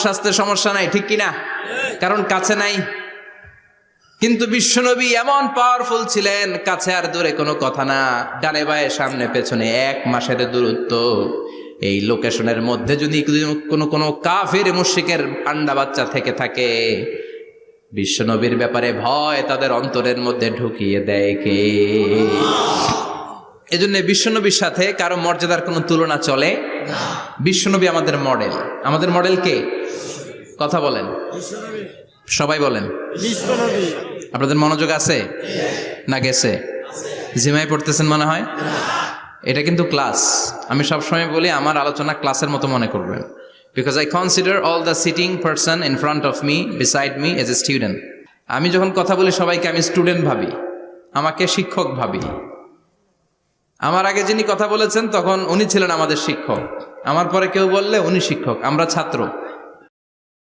স্বাস্থ্যের সমস্যা নাই, ঠিক কিনা? কারণ কাছে নাই। কিন্তু বিশ্বনবী এমন পাওয়ারফুল ছিলেন, কাছে আর দূরে কোনো কথা না, ডানে বায়ে সামনে পেছনে 1 মাসের দূরত্ব। এই লোকেশনের মধ্যে যদি কোনো কাফির মুশরিকের আন্ডা বাচ্চা থেকে থাকে, বিশ্বনবীর ব্যাপারে ভয় তাদের অন্তরের মধ্যে ঢুকিয়ে দেয় কে? এজন্য বিশ্বনবীর সাথে কারো মর্যাদার কোনো তুলনা চলে না। বিশ্বনবী আমাদের মডেল। আমাদের মডেল কে? কথা বলেন, সবাই বলেন। আপনাদের মনোযোগ আছে না গেছে? জিমাই পড়তেছেন মনে হয়। এটা কিন্তু ক্লাস। আমি সবসময় বলি আমার আলোচনা ক্লাসের মতো মনে করবেন, because I consider all the sitting person in front of me beside me as a student. আমি যখন কথা বলি সবাইকে আমি স্টুডেন্ট ভাবি, আমাকে শিক্ষক ভাবি। আমার আগে যিনি কথা বলেছেন তখন উনি ছিলেন আমাদের শিক্ষক, আমার পরে কেউ বললে উনি শিক্ষক, আমরা ছাত্র।